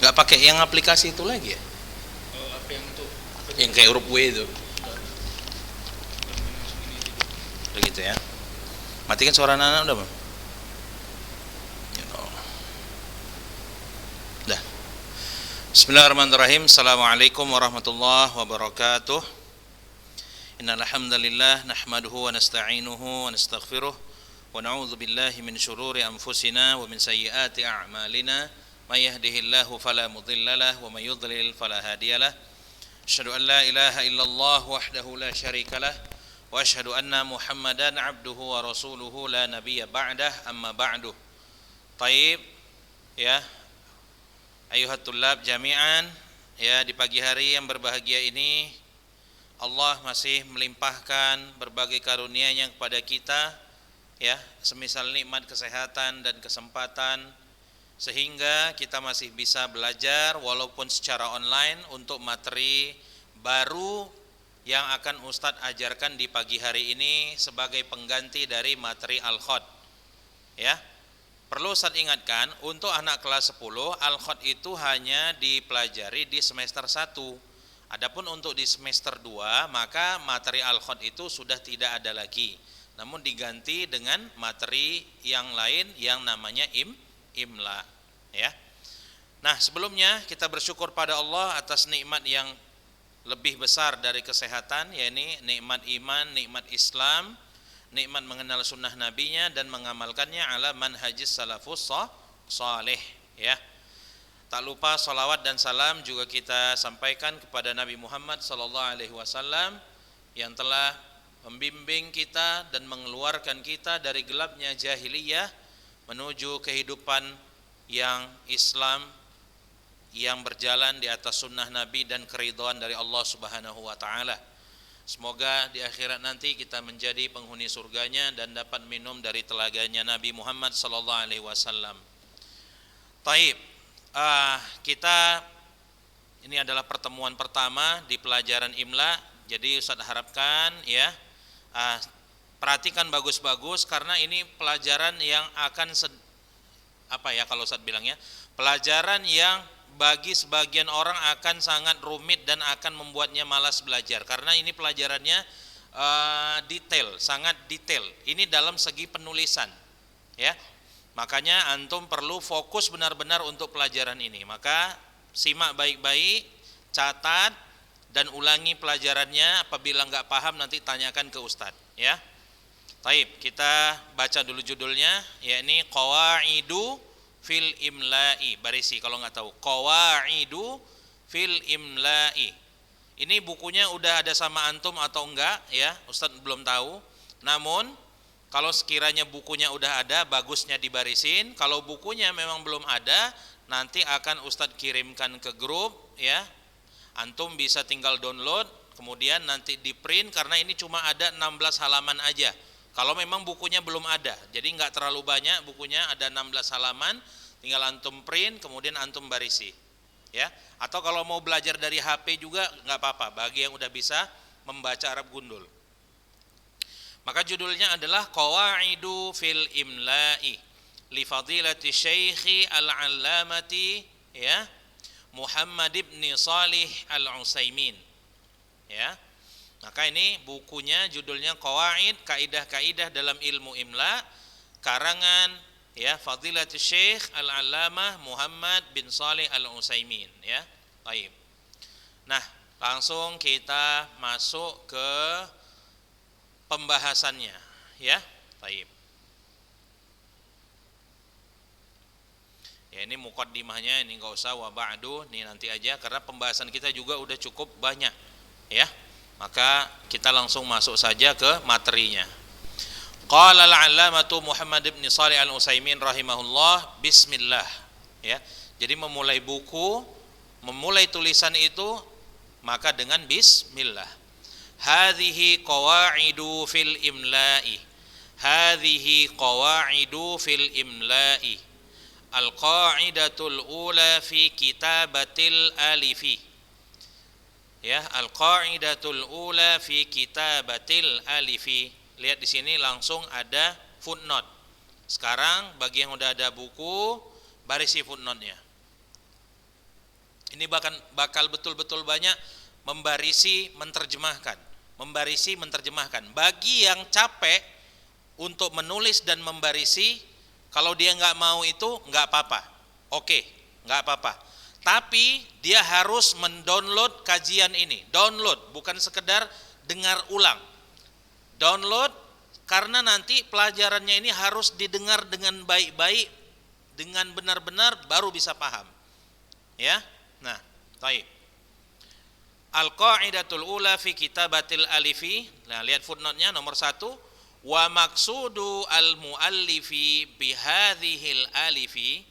Nggak pakai yang aplikasi itu lagi ya? Apa yang untuk Yang kayak huruf W itu. Udah gitu ya. Matikan suara anak-anak udah, Bang? Ya Allah. Dah. Bismillahirrahmanirrahim. Assalamualaikum warahmatullahi wabarakatuh. Innal hamdalillah nahmaduhu wa nasta'inuhu wa nastaghfiruh wa na'udzu billahi min syururi anfusina wa min sayyiati a'malina may yahdihillahu fala mudhillalah wa may yudlil fala hadiyalah. Asyhadu an la ilaha illallah wahdahu la syarikalah wa asyhadu anna Muhammadan abduhu wa rasuluhu la nabiyya ba'dah, amma ba'du. Taib ya, ayuhat tullab jami'an ya, di pagi hari yang berbahagia ini Allah masih melimpahkan berbagai karunia-Nya kepada kita ya, semisal nikmat kesehatan dan kesempatan sehingga kita masih bisa belajar walaupun secara online untuk materi baru yang akan Ustadz ajarkan di pagi hari ini sebagai pengganti dari materi Al-Khod ya. Perlu Ustadz ingatkan, untuk anak kelas 10 Al-Khod itu hanya dipelajari di semester 1. Adapun untuk di semester 2 maka materi Al-Khod itu sudah tidak ada lagi, namun diganti dengan materi yang lain yang namanya Imla ya. Nah, sebelumnya kita bersyukur pada Allah atas nikmat yang lebih besar dari kesehatan, yakni nikmat iman, nikmat Islam, nikmat mengenal sunnah nabinya dan mengamalkannya ala manhajis salafus salih ya. Tak lupa salawat dan salam juga kita sampaikan kepada Nabi Muhammad SAW yang telah membimbing kita dan mengeluarkan kita dari gelapnya jahiliyah menuju kehidupan yang Islam yang berjalan di atas sunnah Nabi dan keridhaan dari Allah Subhanahu wa taala. Semoga di akhirat nanti kita menjadi penghuni surganya dan dapat minum dari telaganya Nabi Muhammad sallallahu alaihi wasallam. Taib. Kita ini adalah pertemuan pertama di pelajaran Imla. Jadi Ustaz harapkan ya, perhatikan bagus-bagus karena ini pelajaran yang akan kalau Ustaz bilangnya, pelajaran yang bagi sebagian orang akan sangat rumit dan akan membuatnya malas belajar karena ini pelajarannya detail, sangat detail. Ini dalam segi penulisan ya. Makanya antum perlu fokus benar-benar untuk pelajaran ini. Maka simak baik-baik, catat dan ulangi pelajarannya. Apabila enggak paham nanti tanyakan ke Ustadz ya. Taib, kita baca dulu judulnya, yakni Qawaidu fil Imla'i. Barisi kalau enggak tahu, Qawaidu fil Imla'i. Ini bukunya udah ada sama antum atau enggak ya? Ustadz belum tahu. Namun kalau sekiranya bukunya udah ada, bagusnya dibarisin. Kalau bukunya memang belum ada, nanti akan Ustadz kirimkan ke grup ya. Antum bisa tinggal download, kemudian nanti di print karena ini cuma ada 16 halaman aja. Kalau memang bukunya belum ada, jadi nggak terlalu banyak bukunya, ada 16 halaman, tinggal antum print, kemudian antum barisi ya. Atau kalau mau belajar dari HP juga nggak apa-apa, bagi yang udah bisa membaca Arab gundul. Maka judulnya adalah Qawaidu fil Imla'i li fadilati Syekhi al-Allamati ya, Muhammad ibn Salih al-Utsaimin ya. Maka ini bukunya judulnya Qawaid, kaidah-kaidah dalam ilmu Imla, karangan ya Fadilati Syekh al-Allamah Muhammad bin Salih al-Utsaimin ya. Baik. Nah, langsung kita masuk ke pembahasannya ya. Baik. Ya, ini muqaddimahnya, ini enggak usah wa ba'du, ini nanti aja karena pembahasan kita juga udah cukup banyak ya. Maka kita langsung masuk saja ke materinya. Qala al-'allamatu Muhammad ibn Shalih al-Utsaimin rahimahullah, bismillah ya. Jadi memulai buku, memulai tulisan itu maka dengan bismillah. Hadhihi qawaidu fil imla'i. Hadhihi qawaidu fil imla'i. Al-qa'idatul ula fi kitabatil alifi. Ya, al-qa'idatul ula fi kitabatil alifi. Lihat di sini langsung ada footnote. Sekarang bagi yang udah ada buku, barisi footnote-nya. Ini bakal betul-betul banyak membarisi menerjemahkan. Bagi yang capek untuk menulis dan membarisi, kalau dia nggak mau itu nggak apa-apa. Oke, nggak apa-apa. Tapi dia harus mendownload kajian ini. Download, bukan sekedar dengar ulang. Download, karena nanti pelajarannya ini harus didengar dengan baik-baik, dengan benar-benar, baru bisa paham. Ya, nah, baik. Al-qa'idatul ula fi kitabatil alifi. Nah, lihat footnote-nya nomor 1. Wa maqsudu al-muallifi bihadhil alifi.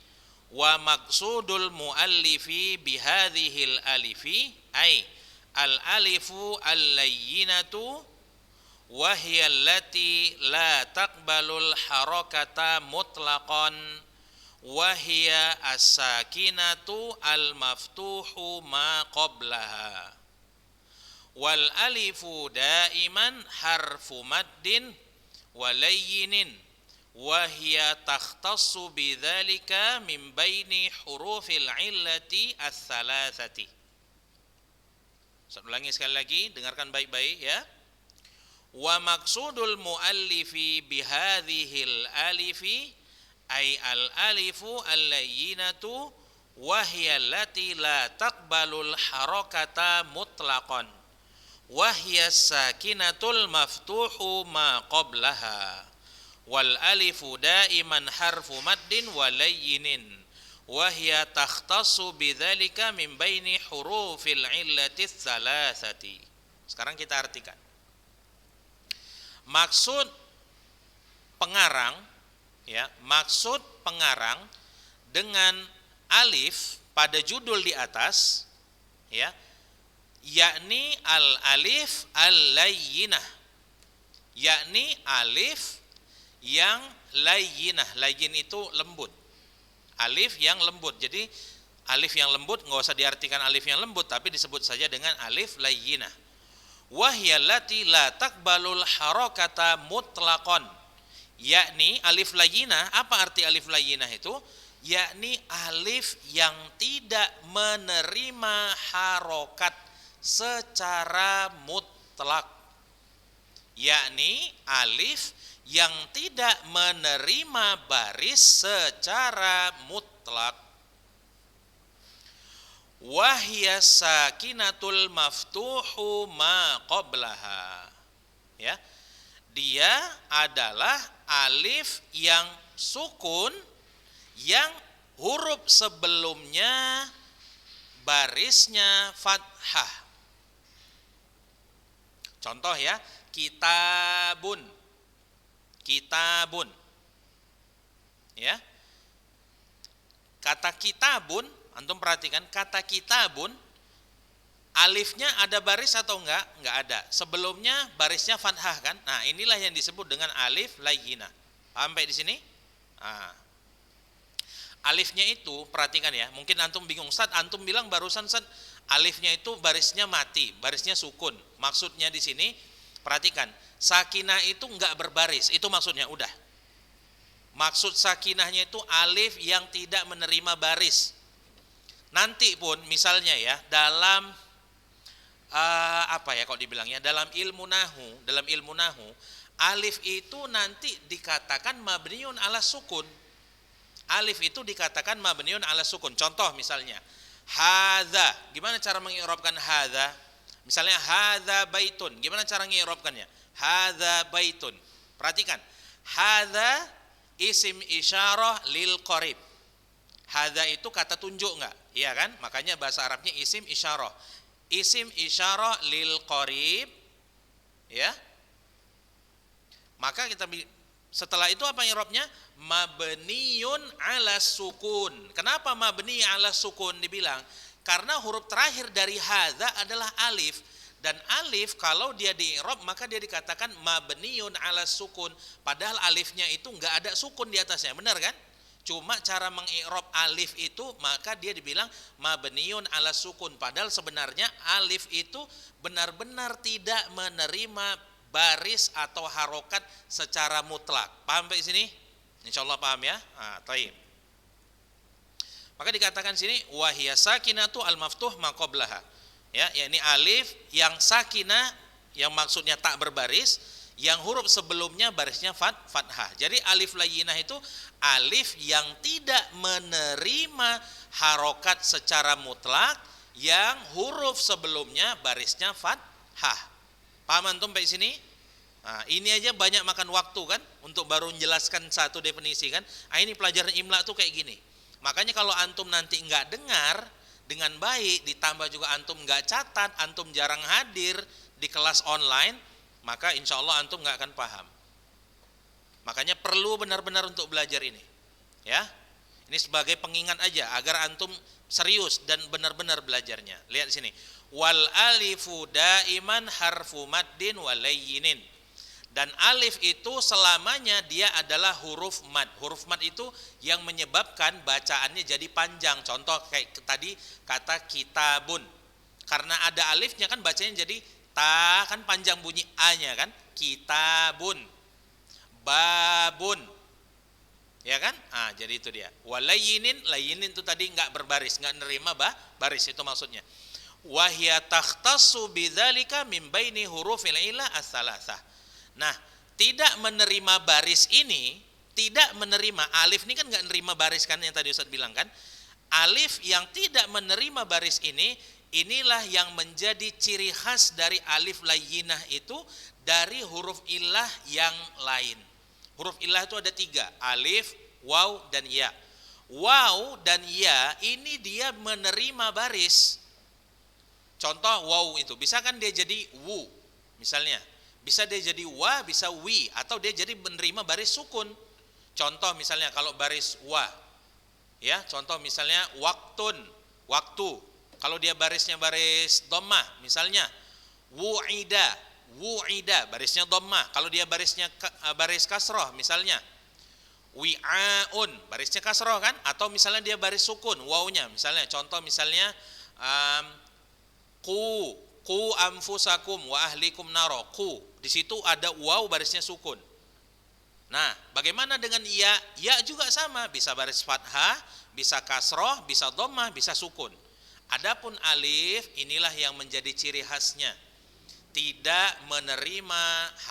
Wa maqsudul muallifi bihadhil alifi ay al-alifu al-layyinatu wa hiya allati la taqbalul harakata mutlaqan wa hiya as-sakinatu al-maftuhu ma qablaha wal alifu daiman harfu maddin wa layyinin wa hiya takhtassu bidzalika min baini hurufil illati ats-tsalatsati. Saya ulangi sekali lagi, dengarkan baik-baik ya. Wa maqsudul muallifi bihadhil alifi ay al alifu al-layyinatu wa hiya allati la taqbalul harakata mutlaqan wa hiya sakinatul maftuhu ma qablaha wal alifu daiman harfu maddin wa layyinin wa hiya takhtassu bidzalika min baini hurufil illati tsalatsati. Sekarang kita artikan. Maksud pengarang ya, maksud pengarang dengan alif pada judul di atas ya, yakni al-alif al-layyinah, yakni alif yang layyinah. Layyin itu lembut, alif yang lembut. Jadi alif yang lembut nggak usah diartikan alif yang lembut, tapi disebut saja dengan alif layyinah. Wahyallati la taqbalul harakata mutlaqan, yakni alif layyinah. Apa arti alif layyinah itu? Yakni alif yang tidak menerima harokat secara mutlak, yakni alif yang tidak menerima baris secara mutlak. Wahya sakinatul maftuhu ma qablaha ya, dia adalah alif yang sukun yang huruf sebelumnya barisnya fathah. Contoh ya, kitabun, kitabun ya, kata kitabun. Antum perhatikan kata kitabun, alifnya ada baris atau enggak? Enggak ada. Sebelumnya barisnya fathah kan? Nah, inilah yang disebut dengan alif layyinah. Paham sampai di sini? Nah, alifnya itu perhatikan ya. Mungkin antum bingung, Ustaz, antum bilang barusan Ustaz, alifnya itu barisnya mati, barisnya sukun. Maksudnya di sini perhatikan, sakinah itu enggak berbaris. Itu maksudnya, udah. Maksud sakinahnya itu alif yang tidak menerima baris. Nanti pun misalnya ya, dalam apa ya kok dibilangnya, dalam ilmu nahu, alif itu nanti dikatakan mabniun ala sukun. Alif itu dikatakan mabniun ala sukun. Contoh misalnya, hadza, gimana cara mengi'rabkan hadza? Misalnya hadza baitun, gimana cara mengi'rabkannya? Hadza baitun. Perhatikan, hadza isim isyarah lil qarib. Hadza itu kata tunjuk enggak? Iya kan? Makanya bahasa Arabnya isim isyarah. Isim isyarah lil qarib ya. Maka kita setelah itu apa i'rabnya? Mabniun ala sukun. Kenapa mabni ala sukun dibilang? Karena huruf terakhir dari hadza adalah alif, dan alif kalau dia di i'rab maka dia dikatakan mabniun ala sukun, padahal alifnya itu enggak ada sukun di atasnya, benar kan? Cuma cara mengi'rab alif itu maka dia dibilang mabniun ala sukun, padahal sebenarnya alif itu benar-benar tidak menerima baris atau harokat secara mutlak. Paham sampai sini? Insyaallah paham ya? Taib. Maka dikatakan sini wahiya sakinatu al-maftuh ma qablaha. Ya, yakni alif yang sakinah yang maksudnya tak berbaris, yang huruf sebelumnya barisnya fathah. Jadi alif layyinah itu alif yang tidak menerima harokat secara mutlak, yang huruf sebelumnya barisnya fathah. Paham antum sampai sini? Nah, ini aja banyak makan waktu kan untuk baru menjelaskan satu definisi kan. Nah, ini pelajaran imla tuh kayak gini. Makanya kalau antum nanti nggak dengar dengan baik, ditambah juga antum nggak catat, antum jarang hadir di kelas online, maka insya Allah antum nggak akan paham. Makanya perlu benar-benar untuk belajar ini, ya. Ini sebagai pengingat aja agar antum serius dan benar-benar belajarnya. Lihat di sini. Wal alifu daiman harfu maddin walayyinin. Dan alif itu selamanya dia adalah huruf mad. Huruf mad itu yang menyebabkan bacaannya jadi panjang. Contoh kayak tadi kata kitabun. Karena ada alifnya kan bacanya jadi ta, kan panjang bunyi a-nya kan. Kitabun. Babun. Ya kan? Ah, jadi itu dia. Walayinin, layinin itu tadi enggak berbaris, enggak nerima baris, itu maksudnya. Wahya takhtassu bidzalika min baini hurufil illa ats-tsalatsah. Nah, tidak menerima baris ini, tidak menerima alif ini kan enggak menerima baris kan yang tadi Ustaz bilang kan? Alif yang tidak menerima baris ini, inilah yang menjadi ciri khas dari alif layyinah itu dari huruf illah yang lain. Huruf illah itu ada 3, alif, waw, dan ya. Waw dan ya ini dia menerima baris. Contoh waw itu, bisa kan dia jadi wu misalnya. Bisa dia jadi wa, bisa wi, atau dia jadi menerima baris sukun. Contoh misalnya kalau baris wa, ya, contoh misalnya waktun, waktu. Kalau dia barisnya baris dhammah, misalnya wu'ida, wu'ida, barisnya dhammah. Kalau dia barisnya baris kasroh, misalnya wi'aun, barisnya kasroh kan? Atau misalnya dia baris sukun, wawnya, misalnya contoh misalnya ku anfusakum wa ahlikum naro, ku, di situ ada waw barisnya sukun. Nah, bagaimana dengan ya? Ya juga sama, bisa baris fathah, bisa kasroh, bisa dhammah, bisa sukun. Adapun alif, inilah yang menjadi ciri khasnya, tidak menerima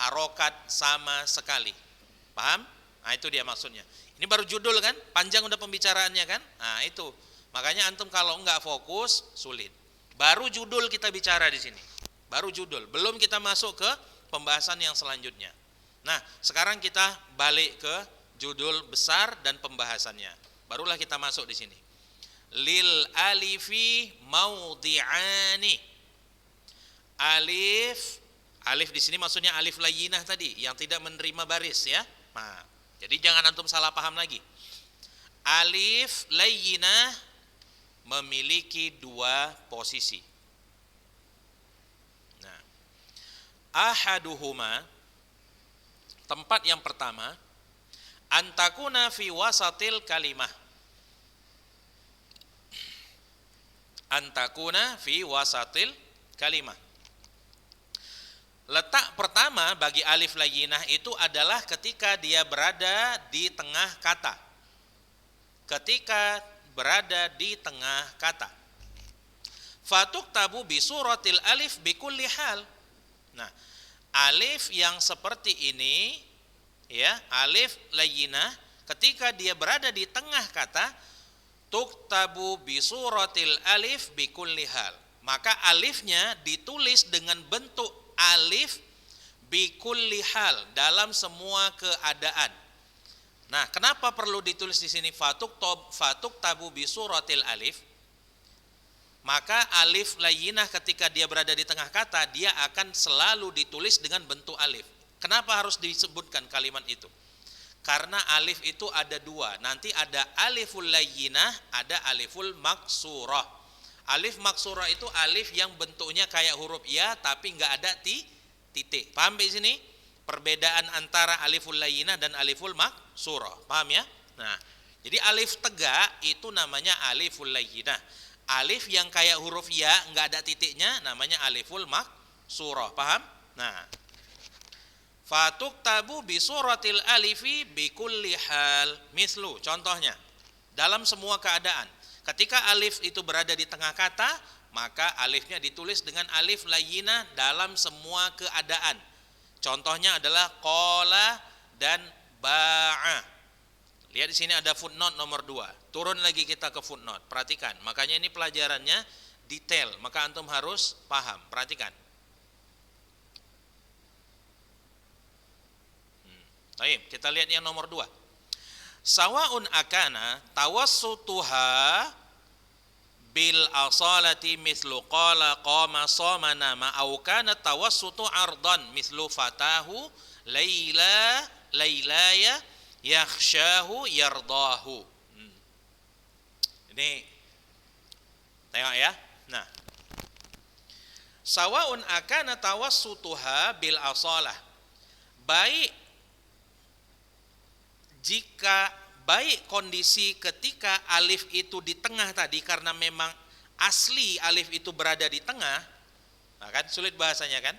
harokat sama sekali. Paham? Nah, itu dia maksudnya. Ini baru judul kan, panjang udah pembicaraannya kan. Nah, itu makanya antum kalau nggak fokus sulit. Baru judul kita bicara di sini, baru judul, belum kita masuk ke pembahasan yang selanjutnya. Nah, sekarang kita balik ke judul besar dan pembahasannya. Barulah kita masuk di sini. Lil alifi maudhi'ani. Alif di sini maksudnya alif layyinah tadi yang tidak menerima baris ya. Nah, jadi jangan antum salah paham lagi. Alif layyinah memiliki 2 posisi. Nah, ahaduhuma, tempat yang pertama, antakuna fi wasatil kalimah. Antakuna fi wasatil kalimah. Letak pertama bagi alif layyinah itu adalah ketika dia berada di tengah kata. Ketika berada di tengah kata. Fatuktabu bi suratil alif bi kulli hal. Nah, alif yang seperti ini ya, alif layyinah ketika dia berada di tengah kata, tuktabu bi suratil alif bi kulli hal. Maka alifnya ditulis dengan bentuk alif bi kulli hal, dalam semua keadaan. Nah, kenapa perlu ditulis di sini fatuk tabu bi suratil alif? Maka alif layyinah ketika dia berada di tengah kata, dia akan selalu ditulis dengan bentuk alif. Kenapa harus disebutkan kalimat itu? Karena alif itu ada 2. Nanti ada aliful layyinah, ada aliful maksurah. Alif maksurah itu alif yang bentuknya kayak huruf ya tapi enggak ada titik. Paham di sini? Perbedaan antara aliful layyinah dan aliful maksurah. Paham ya? Nah, jadi alif tegak itu namanya aliful layyinah. Alif yang kayak huruf ya enggak ada titiknya namanya aliful maksurah. Paham? Nah, fatuktabu bi suratil alifi bi kulli hal. Mislu, contohnya dalam semua keadaan. Ketika alif itu berada di tengah kata, maka alifnya ditulis dengan alif layyinah dalam semua keadaan. Contohnya adalah qala dan ba'a. Lihat di sini ada footnote nomor 2. Turun lagi kita ke footnote. Perhatikan. Makanya ini pelajarannya detail, maka antum harus paham. Perhatikan. Baik, kita lihat yang nomor 2. Sawa'un akana tawassutuha bil asalati mithlu qala qama sama nama au kana tawassutu ardan mithlu fatahu laila lailaya yakhshahu yardahu. Ini tengok ya. Nah, sawa'un akana tawassutuha bil asalah. Baik kondisi ketika alif itu di tengah tadi, karena memang asli alif itu berada di tengah. Nah kan sulit bahasanya kan?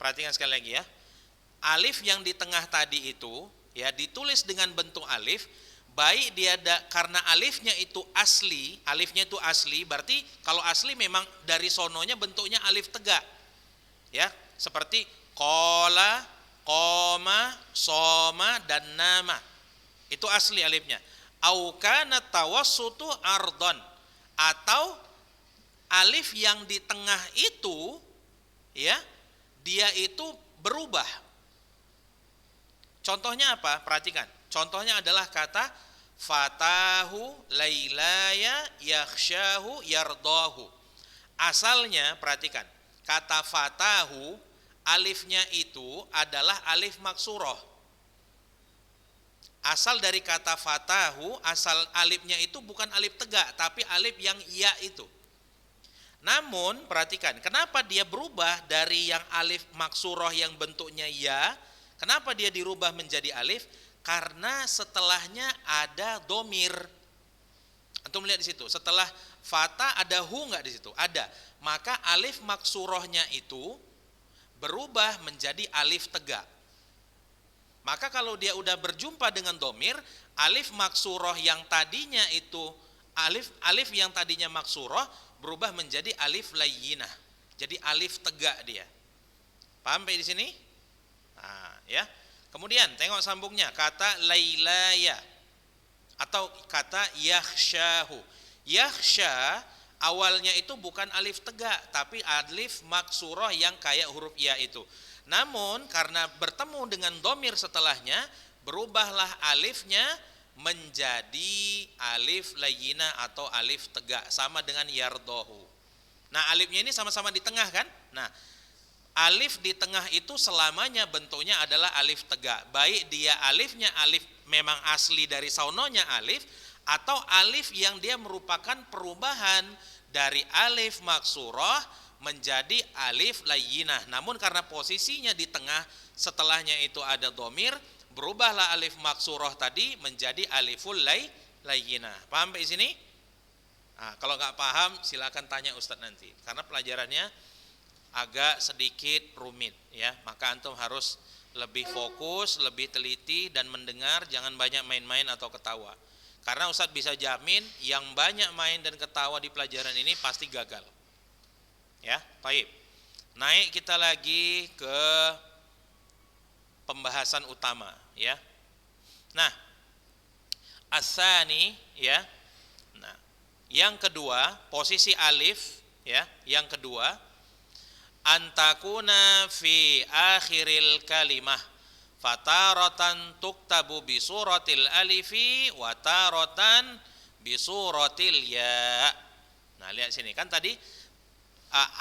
Perhatikan sekali lagi ya. Alif yang di tengah tadi itu ya ditulis dengan bentuk alif, baik dia karena alifnya itu asli berarti kalau asli memang dari sononya bentuknya alif tegak. Ya, seperti qala, qoma, soma dan nama. Itu asli alifnya. Au kana tawassutu ardon, atau alif yang di tengah itu ya dia itu berubah. Contohnya apa? Perhatikan. Contohnya adalah kata fatahu lailaya yakhshahu yardahu. Asalnya perhatikan, kata fatahu alifnya itu adalah alif maksurah. Asal dari kata fatahu, asal alifnya itu bukan alif tegak, tapi alif yang ya itu. Namun perhatikan, kenapa dia berubah dari yang alif maksurah yang bentuknya ya, kenapa dia dirubah menjadi alif? Karena setelahnya ada domir. Antum lihat di situ, setelah fata ada hu nggak di situ? Ada. Maka alif maksurahnya itu berubah menjadi alif tegak. Maka kalau dia udah berjumpa dengan domir, alif maksurah yang tadinya itu alif yang tadinya maksurah berubah menjadi alif layyinah. Jadi alif tegak dia. Paham di sini? Nah, ya. Kemudian tengok sambungnya, kata lailaya atau kata yakhshahu. Yakhsha awalnya itu bukan alif tegak, tapi alif maksurah yang kayak huruf ya itu. Namun karena bertemu dengan domir setelahnya, berubahlah alifnya menjadi alif layyinah atau alif tegak, sama dengan yardohu. Nah alifnya ini sama-sama di tengah kan? Nah alif di tengah itu selamanya bentuknya adalah alif tegak. Baik dia alifnya alif memang asli dari saunonya alif, atau alif yang dia merupakan perubahan dari alif maksurah menjadi alif layyinah. Namun karena posisinya di tengah, setelahnya itu ada domir, berubahlah alif maksurah tadi menjadi aliful layyinah. Paham di sini? Nah, kalau nggak paham silakan tanya Ustadz nanti, karena pelajarannya agak sedikit rumit ya. Maka antum harus lebih fokus, lebih teliti dan mendengar, jangan banyak main-main atau ketawa. Karena Ustadz bisa jamin yang banyak main dan ketawa di pelajaran ini pasti gagal. Ya, baik. Naik kita lagi ke pembahasan utama ya. Nah, asani ya. Nah, yang kedua, posisi alif ya, yang kedua antakuna fi akhiril kalimah fataratan tuktabu bi suratil alifi wa taratan bi suratil ya. Nah, lihat sini kan tadi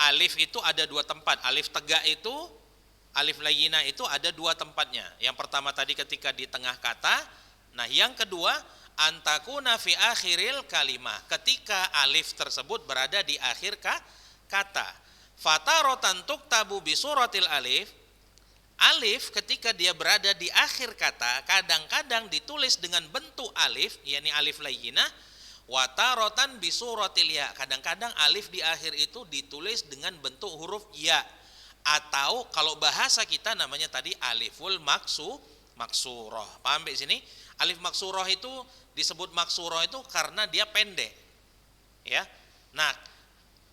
alif itu ada dua tempat. Alif tegak itu, alif layyinah itu ada dua tempatnya. Yang pertama tadi ketika di tengah kata. Nah yang kedua antakuna fi akhiril kalimah, ketika alif tersebut berada di akhir kata. Fataratan tuktabu bi suratil alif. Alif ketika dia berada di akhir kata kadang-kadang ditulis dengan bentuk alif, yakni alif layyinah. Watarotan bisuratil ya, kadang-kadang alif di akhir itu ditulis dengan bentuk huruf ya, atau kalau bahasa kita namanya tadi aliful maksurah. Paham di sini? Alif maksurah itu disebut maksurah itu karena dia pendek. ya. Nah,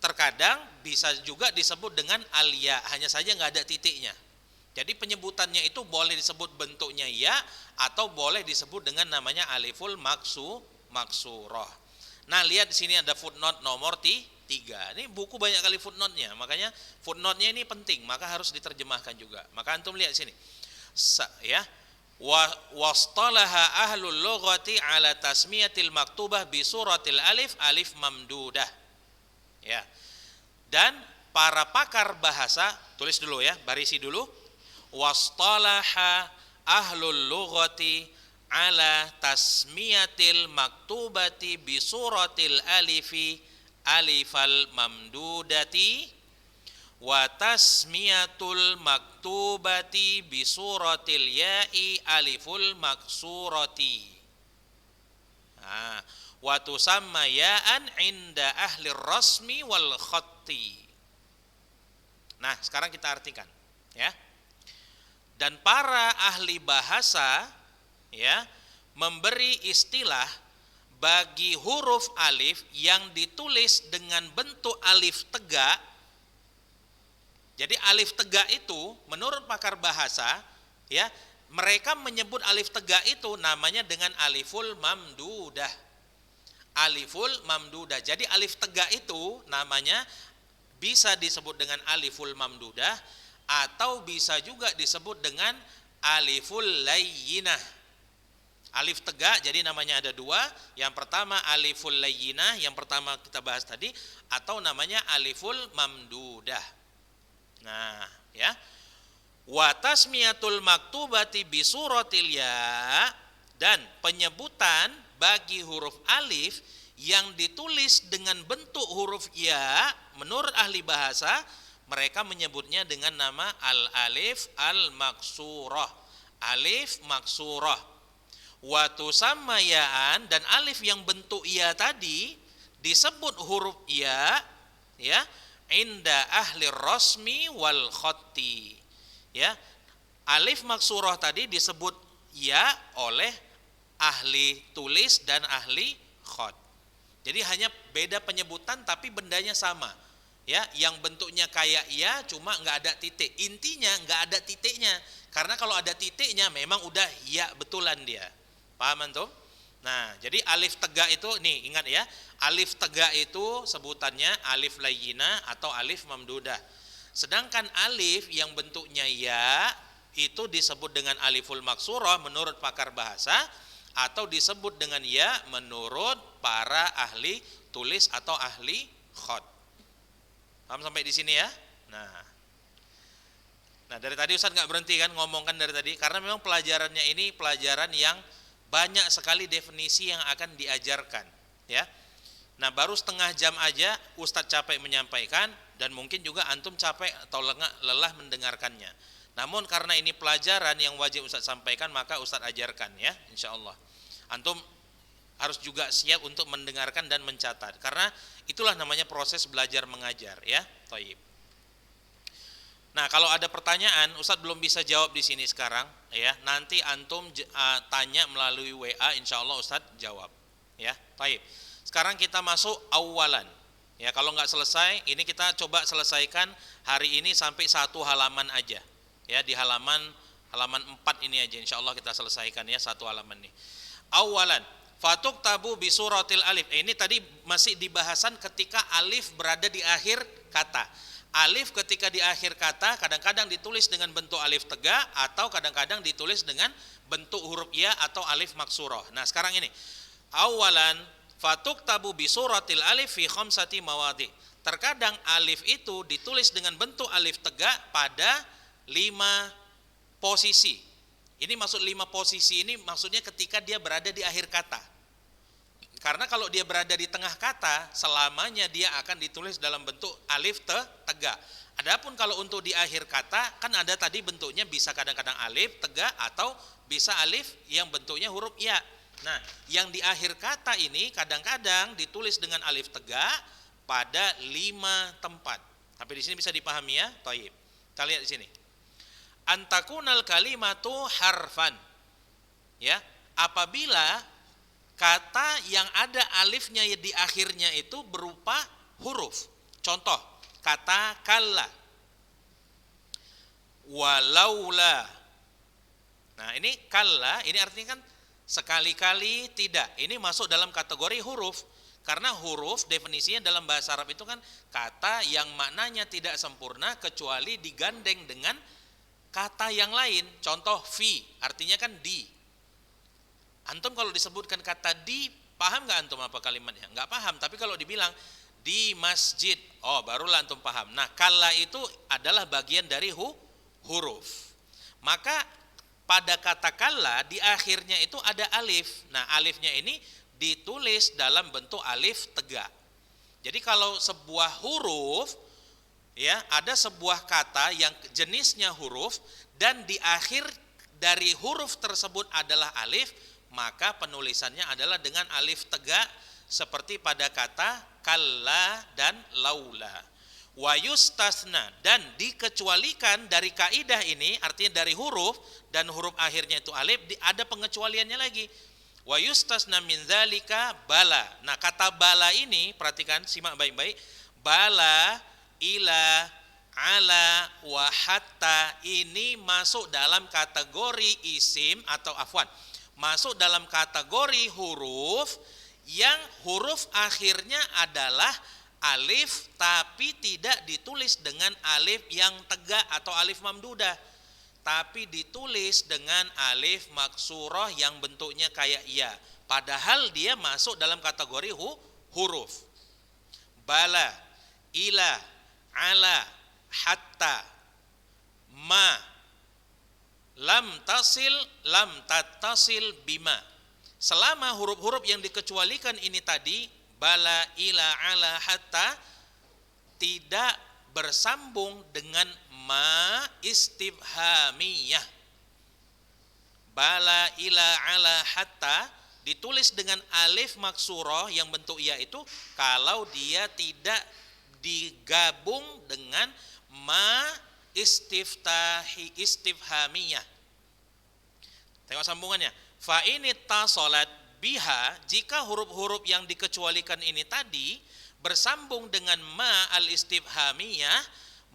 terkadang bisa juga disebut dengan al-ya, hanya saja nggak ada titiknya. Jadi penyebutannya itu boleh disebut bentuknya ya atau boleh disebut dengan namanya aliful maksurah. Nah, lihat di sini ada footnote nomor 3. Ini buku banyak kali footnote-nya, makanya footnote-nya ini penting, maka harus diterjemahkan juga. Maka antum lihat sini. Ya. Wastalaha ahlul lughati ala tasmiyatil maktubah bi suratil alif mamdudah. Ya. Dan para pakar bahasa, tulis dulu ya, barisi dulu. Wastalaha ahlul lughati ala tasmiyatil maktubati bi suratil alifal mamdudati wa tasmiyatul maktubati bi suratil ya'i aliful maksurati. Wa tusamma ya'an inda ahli rasmi wal khatti. Nah, sekarang kita artikan, ya. Dan para ahli bahasa, ya, memberi istilah bagi huruf alif yang ditulis dengan bentuk alif tegak. Jadi alif tegak itu menurut pakar bahasa, ya, mereka menyebut alif tegak itu namanya dengan aliful mamdudah. Aliful mamdudah. Jadi alif tegak itu namanya bisa disebut dengan aliful mamdudah atau bisa juga disebut dengan aliful layyinah. Alif tegak jadi namanya ada dua. Yang pertama aliful layyinah, yang pertama kita bahas tadi, atau namanya aliful mamdudah. Nah, ya. Wa tasmiyatul maktubati bi suratil ya, dan penyebutan bagi huruf alif yang ditulis dengan bentuk huruf ya menurut ahli bahasa mereka menyebutnya dengan nama al-alif al-maksurah. Alif maksurah. Wa tusamma ya'an, dan alif yang bentuk ya tadi disebut huruf ya, ya, inda ahli rasmi wal khatti. Ya. Alif maksurah tadi disebut ya oleh ahli tulis dan ahli khat. Jadi hanya beda penyebutan tapi bendanya sama. Ya, yang bentuknya kayak ya cuma nggak ada titik. Intinya nggak ada titiknya. Karena kalau ada titiknya memang udah ya betulan dia. Paham antum? Nah, jadi alif tegak itu nih ingat ya. Alif tegak itu sebutannya alif layyinah atau alif mamdudah. Sedangkan alif yang bentuknya ya itu disebut dengan aliful maksurah menurut pakar bahasa, atau disebut dengan ya menurut para ahli tulis atau ahli khat. Paham sampai di sini ya? Nah dari tadi Ustaz nggak berhenti kan ngomongkan dari tadi, karena memang pelajarannya ini pelajaran yang banyak sekali definisi yang akan diajarkan, ya. Nah baru setengah jam aja Ustaz capek menyampaikan, dan mungkin juga antum capek atau lelah mendengarkannya. Namun karena ini pelajaran yang wajib Ustaz sampaikan, maka Ustaz ajarkan ya, insya Allah. Antum harus juga siap untuk mendengarkan dan mencatat, karena itulah namanya proses belajar mengajar ya. Thayyib. Nah kalau ada pertanyaan Ustaz belum bisa jawab di sini sekarang ya, nanti antum tanya melalui WA, insya Allah Ustaz jawab ya. Thayyib. Sekarang kita masuk awalan ya. Kalau nggak selesai ini kita coba selesaikan hari ini sampai satu halaman aja ya, di halaman 4 ini aja insya Allah kita selesaikan ya, satu halaman nih. Awalan fatuk tabu bi suratil alif. Ini tadi masih di bahasan ketika alif berada di akhir kata. Alif ketika di akhir kata kadang-kadang ditulis dengan bentuk alif tegak atau kadang-kadang ditulis dengan bentuk huruf ya atau alif maksurah. Nah sekarang ini awalan fatuk tabu bi suratil alif fi khamsati mawadi. Terkadang alif itu ditulis dengan bentuk alif tegak pada 5 posisi. Ini maksud 5 posisi ini maksudnya ketika dia berada di akhir kata. Karena kalau dia berada di tengah kata, selamanya dia akan ditulis dalam bentuk alif tegak. Adapun kalau untuk di akhir kata, kan ada tadi bentuknya bisa kadang-kadang alif tegak atau bisa alif yang bentuknya huruf ya. Nah, yang di akhir kata ini kadang-kadang ditulis dengan alif tegak pada 5 tempat. Sampai di sini bisa dipahami ya? Thayyib. Kita lihat di sini. Antakunal kalimatu harfan. Ya, apabila kata yang ada alifnya di akhirnya itu berupa huruf. Contoh, kata kalla, walaula. Nah ini kalla, ini artinya kan sekali-kali tidak. Ini masuk dalam kategori huruf. Karena huruf definisinya dalam bahasa Arab itu kan kata yang maknanya tidak sempurna kecuali digandeng dengan kata yang lain. Contoh fi, artinya kan di. Antum kalau disebutkan kata di, paham gak antum apa kalimatnya? Gak paham, tapi kalau dibilang di masjid, oh barulah antum paham. Nah kalla itu adalah bagian dari huruf. Maka pada kata kalla di akhirnya itu ada alif. Nah alifnya ini ditulis dalam bentuk alif tegak. Jadi kalau sebuah huruf, ya ada sebuah kata yang jenisnya huruf dan di akhir dari huruf tersebut adalah alif, maka penulisannya adalah dengan alif tegak seperti pada kata kalla dan laula. Wa yustasna, dan dikecualikan dari kaidah ini, artinya dari huruf dan huruf akhirnya itu alif, ada pengecualiannya lagi. Wa yustasna min dzalika bala. Nah, kata bala ini perhatikan, simak baik-baik. Bala, ila, ala, wa hatta ini masuk dalam kategori isim atau afwan. Masuk dalam kategori huruf yang huruf akhirnya adalah alif tapi tidak ditulis dengan alif yang tegak atau alif mamdudah, tapi ditulis dengan alif maksurah yang bentuknya kayak ya, padahal dia masuk dalam kategori huruf. Bala, ila, ala, hatta, ma, lam tasil, lam tattasil bima. Selama huruf-huruf yang dikecualikan ini tadi, bala, ila, ala, hatta, tidak bersambung dengan ma istifhamiyah. Bala, ila, ala, hatta ditulis dengan alif maksurah yang bentuk ya itu kalau dia tidak digabung dengan ma istifhamiyah. Tengok sambungannya. Fa ini tasolat biha, jika huruf-huruf yang dikecualikan ini tadi bersambung dengan ma al istifhamiyah,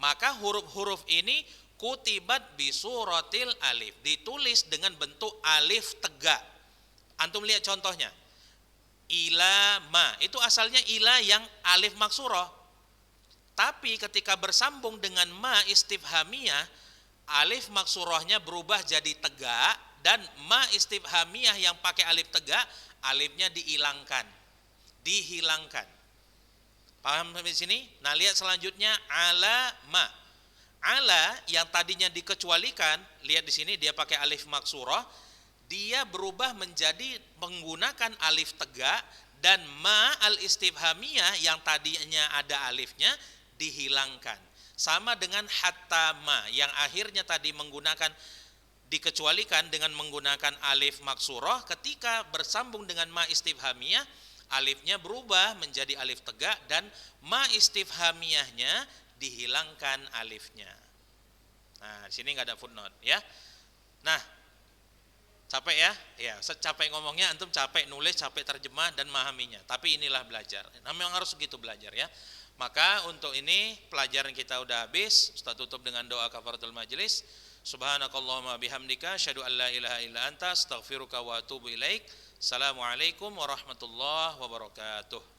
maka huruf-huruf ini kutibat bisuratil alif, ditulis dengan bentuk alif tegak. Antum lihat contohnya. Ila ma, itu asalnya ila yang alif maksurah. Tapi ketika bersambung dengan ma istifhamiyah, alif maksurahnya berubah jadi tegak, dan ma istifhamiyah yang pakai alif tegak, alifnya dihilangkan. Paham sampai sini? Nah, lihat selanjutnya ala ma. Ala yang tadinya dikecualikan, lihat di sini dia pakai alif maksurah, dia berubah menjadi menggunakan alif tegak, dan ma al istifhamiyah yang tadinya ada alifnya dihilangkan. Sama dengan hatta ma yang akhirnya tadi dikecualikan dengan menggunakan alif maksurah, ketika bersambung dengan ma istifhamiyah, alifnya berubah menjadi alif tegak dan ma istifhamiyahnya dihilangkan alifnya. Nah, di sini nggak ada footnote ya. Nah, capek ya? Ya, capek ngomongnya, antum capek nulis, capek terjemah dan memahaminya. Tapi inilah belajar. Nah, memang harus begitu belajar ya. Maka untuk ini pelajaran kita udah habis. Ustaz tutup dengan doa kafaratul majlis. Subhanakallahumma bihamdika asyhadu an la ilaha illa anta astaghfiruka wa atubu ilaik. Assalamualaikum warahmatullahi wabarakatuh.